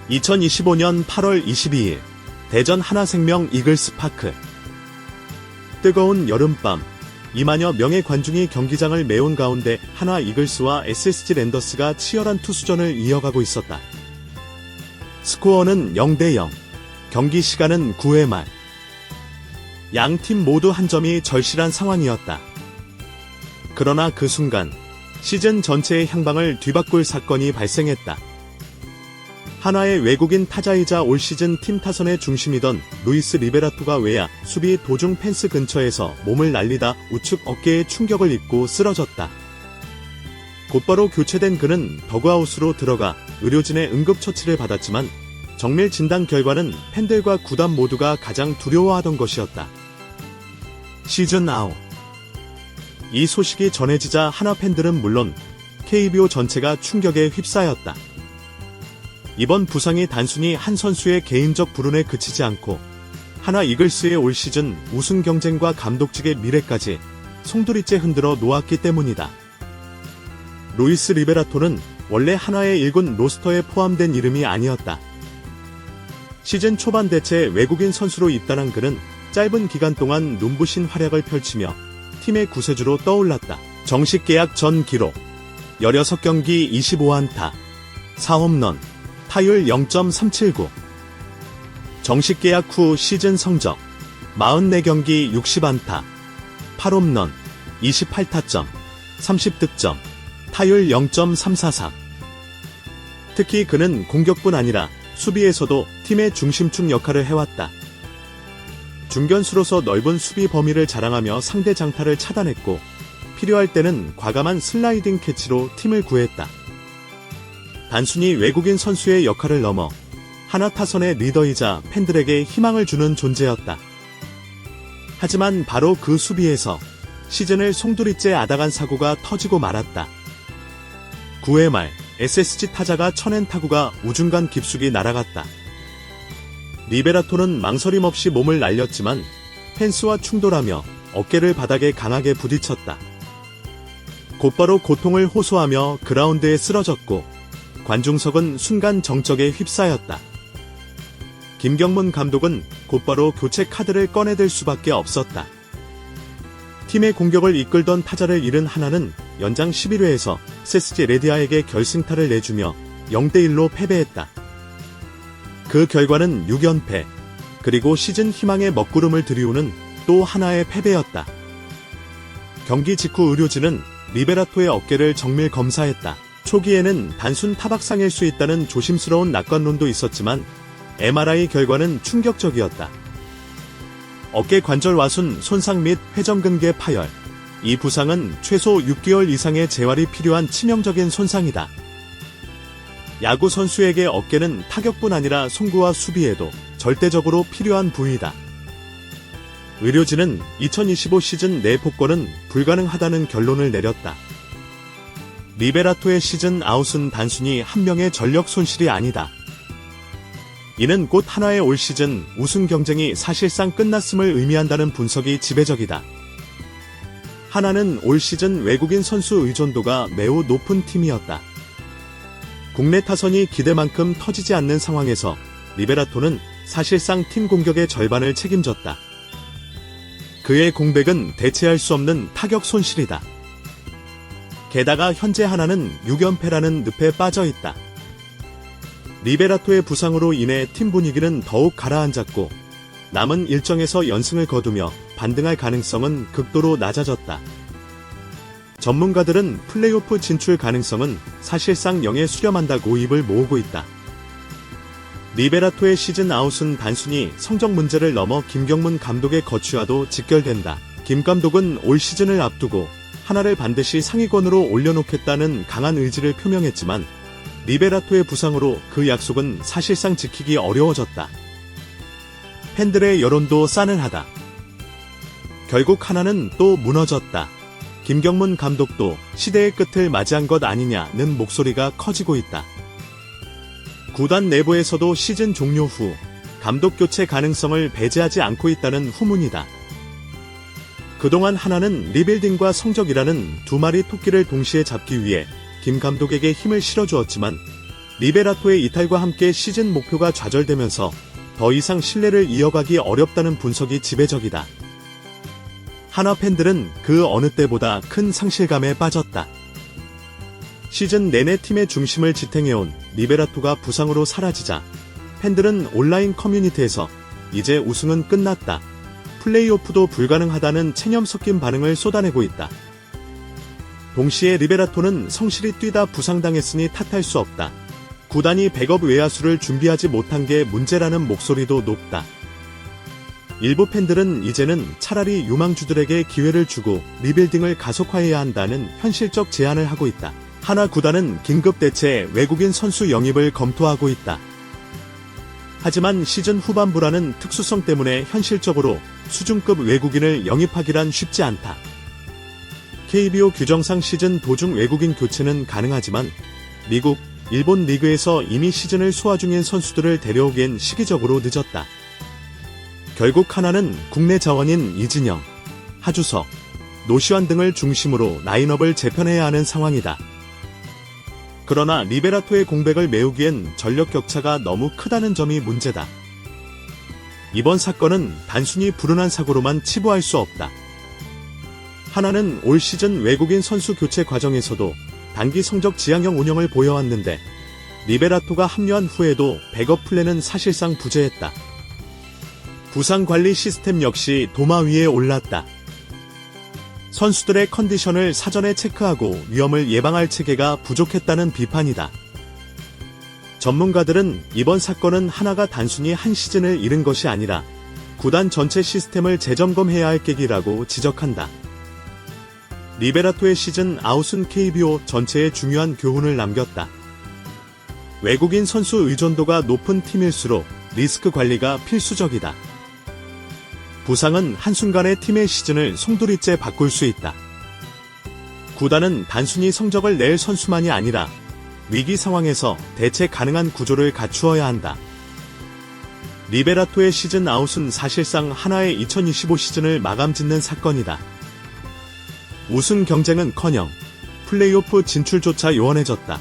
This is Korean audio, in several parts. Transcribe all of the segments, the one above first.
2025년 8월 22일 대전 하나생명 이글스파크. 뜨거운 여름밤, 2만여 명의 관중이 경기장을 메운 가운데 하나 이글스와 SSG 랜더스가 치열한 투수전을 이어가고 있었다. 스코어는 0대0, 경기 시간은 9회 말. 양 팀 모두 한 점이 절실한 상황이었다. 그러나 그 순간 시즌 전체의 향방을 뒤바꿀 사건이 발생했다. 하나의 외국인 타자이자 올 시즌 팀 타선의 중심이던 루이스 리베라토가 외야 수비 도중 펜스 근처에서 몸을 날리다 우측 어깨에 충격을 입고 쓰러졌다. 곧바로 교체된 그는 더그아웃으로 들어가 의료진의 응급처치를 받았지만 정밀 진단 결과는 팬들과 구단 모두가 가장 두려워하던 것이었다. 시즌 아웃. 이 소식이 전해지자 하나 팬들은 물론 KBO 전체가 충격에 휩싸였다. 이번 부상이 단순히 한 선수의 개인적 불운에 그치지 않고 하나 이글스의 올 시즌 우승 경쟁과 감독직의 미래까지 송두리째 흔들어 놓았기 때문이다. 루이스 리베라토는 원래 하나의 1군 로스터에 포함된 이름이 아니었다. 시즌 초반 대체 외국인 선수로 입단한 그는 짧은 기간 동안 눈부신 활약을 펼치며 팀의 구세주로 떠올랐다. 정식 계약 전 기록 16경기 25안타, 4홈런, 타율 0.379. 정식 계약 후 시즌 성적 44경기 60안타, 8홈런, 28타점, 30득점, 타율 0.343. 특히 그는 공격뿐 아니라 수비에서도 팀의 중심축 역할을 해왔다. 중견수로서 넓은 수비 범위를 자랑하며 상대 장타를 차단했고 필요할 때는 과감한 슬라이딩 캐치로 팀을 구했다. 단순히 외국인 선수의 역할을 넘어 하나 타선의 리더이자 팬들에게 희망을 주는 존재였다. 하지만 바로 그 수비에서 시즌을 송두리째 앗아간 사고가 터지고 말았다. 9회 말 SSG 타자가 쳐낸 타구가 우중간 깊숙이 날아갔다. 리베라토는 망설임 없이 몸을 날렸지만 펜스와 충돌하며 어깨를 바닥에 강하게 부딪혔다. 곧바로 고통을 호소하며 그라운드에 쓰러졌고 관중석은 순간 정적에 휩싸였다. 김경문 감독은 곧바로 교체 카드를 꺼내들 수밖에 없었다. 팀의 공격을 이끌던 타자를 잃은 하나는 연장 11회에서 SSG 레디아에게 결승타를 내주며 0대1로 패배했다. 그 결과는 6연패, 그리고 시즌 희망의 먹구름을 들이우는 또 하나의 패배였다. 경기 직후 의료진은 리베라토의 어깨를 정밀 검사했다. 초기에는 단순 타박상일 수 있다는 조심스러운 낙관론도 있었지만 MRI 결과는 충격적이었다. 어깨 관절 와순 손상 및 회전근개 파열. 이 부상은 최소 6개월 이상의 재활이 필요한 치명적인 손상이다. 야구 선수에게 어깨는 타격뿐 아니라 송구와 수비에도 절대적으로 필요한 부위다. 의료진은 2025 시즌 내 복권은 불가능하다는 결론을 내렸다. 리베라토의 시즌 아웃은 단순히 한 명의 전력 손실이 아니다. 이는 곧 하나의 올 시즌 우승 경쟁이 사실상 끝났음을 의미한다는 분석이 지배적이다. 하나는 올 시즌 외국인 선수 의존도가 매우 높은 팀이었다. 국내 타선이 기대만큼 터지지 않는 상황에서 리베라토는 사실상 팀 공격의 절반을 책임졌다. 그의 공백은 대체할 수 없는 타격 손실이다. 게다가 현재 하나는 6연패라는 늪에 빠져 있다. 리베라토의 부상으로 인해 팀 분위기는 더욱 가라앉았고 남은 일정에서 연승을 거두며 반등할 가능성은 극도로 낮아졌다. 전문가들은 플레이오프 진출 가능성은 사실상 0에 수렴한다고 입을 모으고 있다. 리베라토의 시즌 아웃은 단순히 성적 문제를 넘어 김경문 감독의 거취와도 직결된다. 김 감독은 올 시즌을 앞두고 하나를 반드시 상위권으로 올려놓겠다는 강한 의지를 표명했지만 리베라토의 부상으로 그 약속은 사실상 지키기 어려워졌다. 팬들의 여론도 싸늘하다. 결국 하나는 또 무너졌다. 김경문 감독도 시대의 끝을 맞이한 것 아니냐는 목소리가 커지고 있다. 구단 내부에서도 시즌 종료 후 감독 교체 가능성을 배제하지 않고 있다는 후문이다. 그동안 하나는 리빌딩과 성적이라는 두 마리 토끼를 동시에 잡기 위해 김 감독에게 힘을 실어주었지만 리베라토의 이탈과 함께 시즌 목표가 좌절되면서 더 이상 신뢰를 이어가기 어렵다는 분석이 지배적이다. 한화 팬들은 그 어느 때보다 큰 상실감에 빠졌다. 시즌 내내 팀의 중심을 지탱해온 리베라토가 부상으로 사라지자 팬들은 온라인 커뮤니티에서 이제 우승은 끝났다, 플레이오프도 불가능하다는 체념 섞인 반응을 쏟아내고 있다. 동시에 리베라토는 성실히 뛰다 부상당했으니 탓할 수 없다, 구단이 백업 외야수를 준비하지 못한 게 문제라는 목소리도 높다. 일부 팬들은 이제는 차라리 유망주들에게 기회를 주고 리빌딩을 가속화해야 한다는 현실적 제안을 하고 있다. 한화 구단은 긴급 대체 외국인 선수 영입을 검토하고 있다. 하지만 시즌 후반부라는 특수성 때문에 현실적으로 수준급 외국인을 영입하기란 쉽지 않다. KBO 규정상 시즌 도중 외국인 교체는 가능하지만 미국, 일본 리그에서 이미 시즌을 소화 중인 선수들을 데려오기엔 시기적으로 늦었다. 결국 한화는 국내 자원인 이진영, 하주석, 노시환 등을 중심으로 라인업을 재편해야 하는 상황이다. 그러나 리베라토의 공백을 메우기엔 전력 격차가 너무 크다는 점이 문제다. 이번 사건은 단순히 불운한 사고로만 치부할 수 없다. 한화는 올 시즌 외국인 선수 교체 과정에서도 단기 성적 지향형 운영을 보여왔는데 리베라토가 합류한 후에도 백업 플랜은 사실상 부재했다. 부상 관리 시스템 역시 도마 위에 올랐다. 선수들의 컨디션을 사전에 체크하고 위험을 예방할 체계가 부족했다는 비판이다. 전문가들은 이번 사건은 한화가 단순히 한 시즌을 잃은 것이 아니라 구단 전체 시스템을 재점검해야 할 계기라고 지적한다. 리베라토의 시즌 아웃은 KBO 전체에 중요한 교훈을 남겼다. 외국인 선수 의존도가 높은 팀일수록 리스크 관리가 필수적이다. 부상은 한순간에 팀의 시즌을 송두리째 바꿀 수 있다. 구단은 단순히 성적을 낼 선수만이 아니라 위기 상황에서 대체 가능한 구조를 갖추어야 한다. 리베라토의 시즌 아웃은 사실상 한화의 2025 시즌을 마감짓는 사건이다. 우승 경쟁은커녕 플레이오프 진출조차 요원해졌다.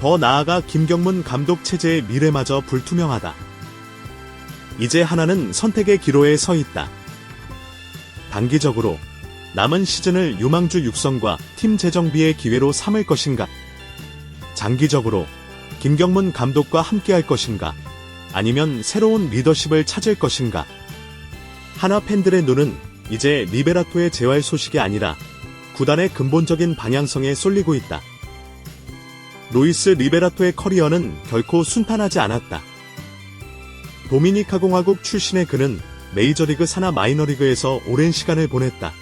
더 나아가 김경문 감독 체제의 미래마저 불투명하다. 이제 한화는 선택의 기로에 서 있다. 단기적으로 남은 시즌을 유망주 육성과 팀 재정비의 기회로 삼을 것인가? 장기적으로 김경문 감독과 함께할 것인가? 아니면 새로운 리더십을 찾을 것인가? 한화 팬들의 눈은 이제 리베라토의 재활 소식이 아니라 구단의 근본적인 방향성에 쏠리고 있다. 루이스 리베라토의 커리어는 결코 순탄하지 않았다. 도미니카 공화국 출신의 그는 메이저리그 산하 마이너리그에서 오랜 시간을 보냈다.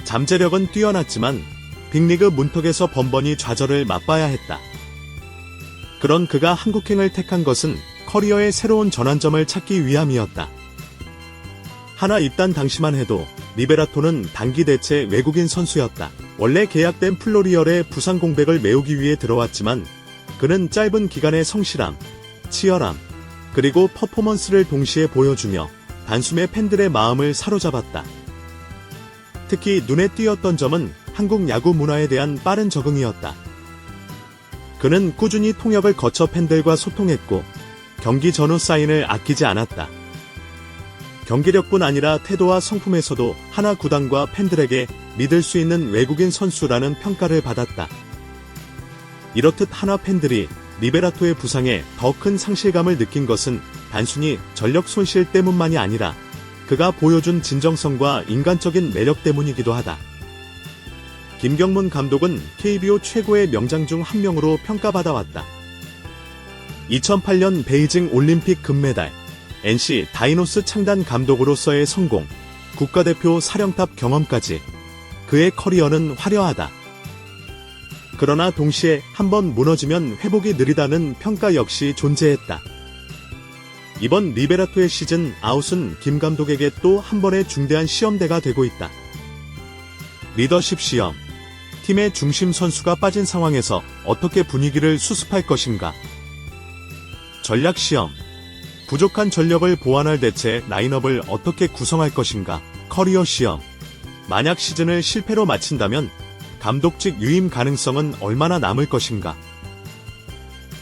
잠재력은 뛰어났지만 빅리그 문턱에서 번번이 좌절을 맛봐야 했다. 그런 그가 한국행을 택한 것은 커리어의 새로운 전환점을 찾기 위함이었다. 한화 입단 당시만 해도 리베라토는 단기 대체 외국인 선수였다. 원래 계약된 플로리얼의 부상 공백을 메우기 위해 들어왔지만 그는 짧은 기간의 성실함, 치열함, 그리고 퍼포먼스를 동시에 보여주며 단숨에 팬들의 마음을 사로잡았다. 특히 눈에 띄었던 점은 한국 야구 문화에 대한 빠른 적응이었다. 그는 꾸준히 통역을 거쳐 팬들과 소통했고 경기 전후 사인을 아끼지 않았다. 경기력뿐 아니라 태도와 성품에서도 한화 구단과 팬들에게 믿을 수 있는 외국인 선수라는 평가를 받았다. 이렇듯 한화 팬들이 리베라토의 부상에 더 큰 상실감을 느낀 것은 단순히 전력 손실 때문만이 아니라 그가 보여준 진정성과 인간적인 매력 때문이기도 하다. 김경문 감독은 KBO 최고의 명장 중 한 명으로 평가받아왔다. 2008년 베이징 올림픽 금메달, NC 다이노스 창단 감독으로서의 성공, 국가대표 사령탑 경험까지 그의 커리어는 화려하다. 그러나 동시에 한번 무너지면 회복이 느리다는 평가 역시 존재했다. 이번 리베라토의 시즌 아웃은 김 감독에게 또 한 번의 중대한 시험대가 되고 있다. 리더십 시험, 팀의 중심 선수가 빠진 상황에서 어떻게 분위기를 수습할 것인가. 전략 시험, 부족한 전력을 보완할 대체 라인업을 어떻게 구성할 것인가. 커리어 시험, 만약 시즌을 실패로 마친다면 감독직 유임 가능성은 얼마나 남을 것인가.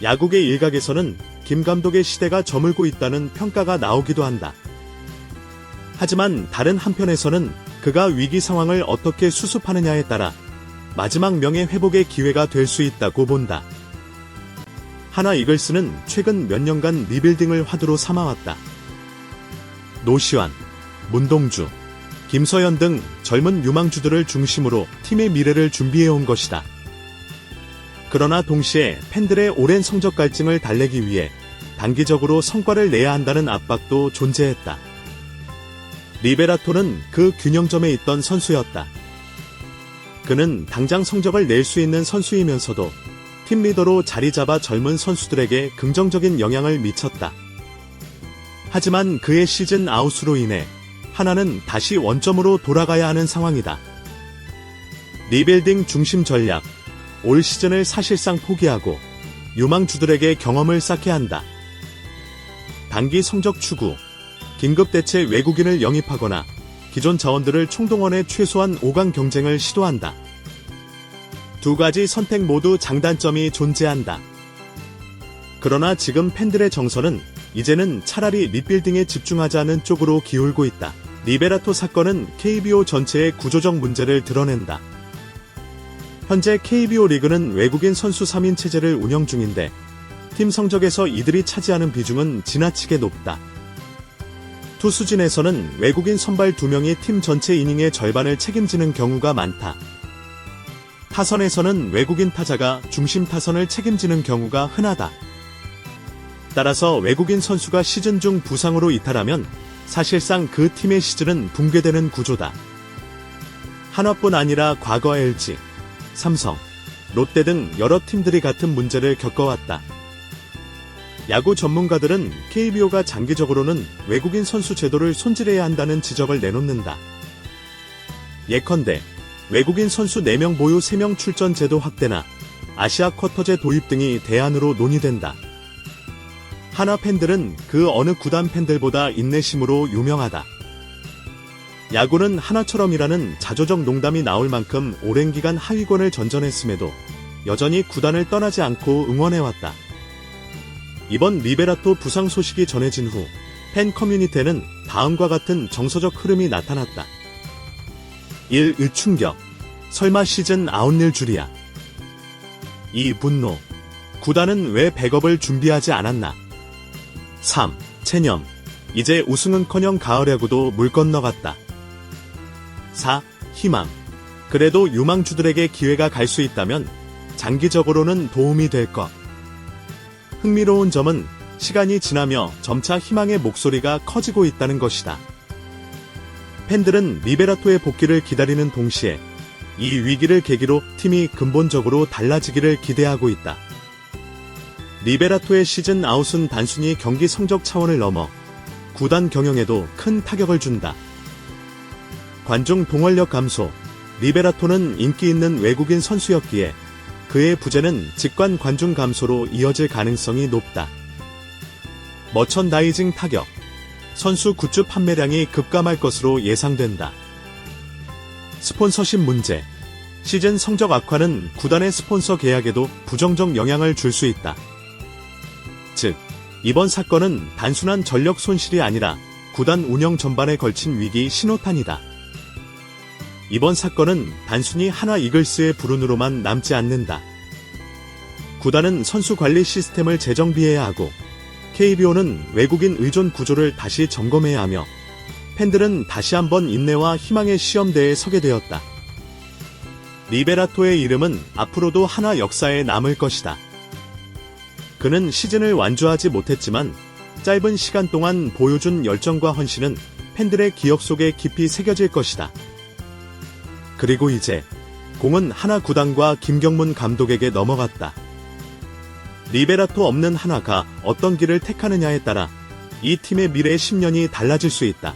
야구계 일각에서는 김 감독의 시대가 저물고 있다는 평가가 나오기도 한다. 하지만 다른 한편에서는 그가 위기 상황을 어떻게 수습하느냐에 따라 마지막 명예 회복의 기회가 될 수 있다고 본다. 하나 이글스는 최근 몇 년간 리빌딩을 화두로 삼아왔다. 노시환, 문동주, 김서현 등 젊은 유망주들을 중심으로 팀의 미래를 준비해온 것이다. 그러나 동시에 팬들의 오랜 성적 갈증을 달래기 위해 단기적으로 성과를 내야 한다는 압박도 존재했다. 리베라토는 그 균형점에 있던 선수였다. 그는 당장 성적을 낼 수 있는 선수이면서도 팀 리더로 자리 잡아 젊은 선수들에게 긍정적인 영향을 미쳤다. 하지만 그의 시즌 아웃으로 인해 하나는 다시 원점으로 돌아가야 하는 상황이다. 리빌딩 중심 전략, 올 시즌을 사실상 포기하고 유망주들에게 경험을 쌓게 한다. 단기 성적 추구, 긴급 대체 외국인을 영입하거나 기존 자원들을 총동원해 최소한 5강 경쟁을 시도한다. 두 가지 선택 모두 장단점이 존재한다. 그러나 지금 팬들의 정서는 이제는 차라리 리빌딩에 집중하자는 쪽으로 기울고 있다. 리베라토 사건은 KBO 전체의 구조적 문제를 드러낸다. 현재 KBO 리그는 외국인 선수 3인 체제를 운영 중인데 팀 성적에서 이들이 차지하는 비중은 지나치게 높다. 투수진에서는 외국인 선발 2명이 팀 전체 이닝의 절반을 책임지는 경우가 많다. 타선에서는 외국인 타자가 중심 타선을 책임지는 경우가 흔하다. 따라서 외국인 선수가 시즌 중 부상으로 이탈하면 사실상 그 팀의 시즌은 붕괴되는 구조다. 하나뿐 아니라 과거 LG, 삼성, 롯데 등 여러 팀들이 같은 문제를 겪어왔다. 야구 전문가들은 KBO가 장기적으로는 외국인 선수 제도를 손질해야 한다는 지적을 내놓는다. 예컨대 외국인 선수 4명 보유 3명 출전 제도 확대나 아시아 쿼터제 도입 등이 대안으로 논의된다. 하나 팬들은 그 어느 구단 팬들보다 인내심으로 유명하다. 야구는 하나처럼이라는 자조적 농담이 나올 만큼 오랜 기간 하위권을 전전했음에도 여전히 구단을 떠나지 않고 응원해왔다. 이번 리베라토 부상 소식이 전해진 후 팬 커뮤니티에는 다음과 같은 정서적 흐름이 나타났다. 1. 충격. 설마 시즌 아웃일 줄이야. 2. 분노. 구단은 왜 백업을 준비하지 않았나. 3. 체념. 이제 우승은커녕 가을 야구도 물 건너갔다. 4. 희망. 그래도 유망주들에게 기회가 갈 수 있다면 장기적으로는 도움이 될 것. 흥미로운 점은 시간이 지나며 점차 희망의 목소리가 커지고 있다는 것이다. 팬들은 리베라토의 복귀를 기다리는 동시에 이 위기를 계기로 팀이 근본적으로 달라지기를 기대하고 있다. 리베라토의 시즌 아웃은 단순히 경기 성적 차원을 넘어 구단 경영에도 큰 타격을 준다. 관중 동원력 감소. 리베라토는 인기 있는 외국인 선수였기에 그의 부재는 직관 관중 감소로 이어질 가능성이 높다. 머천다이징 타격. 선수 굿즈 판매량이 급감할 것으로 예상된다. 스폰서십 문제. 시즌 성적 악화는 구단의 스폰서 계약에도 부정적 영향을 줄 수 있다. 즉, 이번 사건은 단순한 전력 손실이 아니라 구단 운영 전반에 걸친 위기 신호탄이다. 이번 사건은 단순히 하나 이글스의 불운으로만 남지 않는다. 구단은 선수 관리 시스템을 재정비해야 하고 KBO는 외국인 의존 구조를 다시 점검해야 하며 팬들은 다시 한번 인내와 희망의 시험대에 서게 되었다. 리베라토의 이름은 앞으로도 하나 역사에 남을 것이다. 그는 시즌을 완주하지 못했지만 짧은 시간 동안 보여준 열정과 헌신은 팬들의 기억 속에 깊이 새겨질 것이다. 그리고 이제 공은 하나 구단과 김경문 감독에게 넘어갔다. 리베라토 없는 하나가 어떤 길을 택하느냐에 따라 이 팀의 미래의 10년이 달라질 수 있다.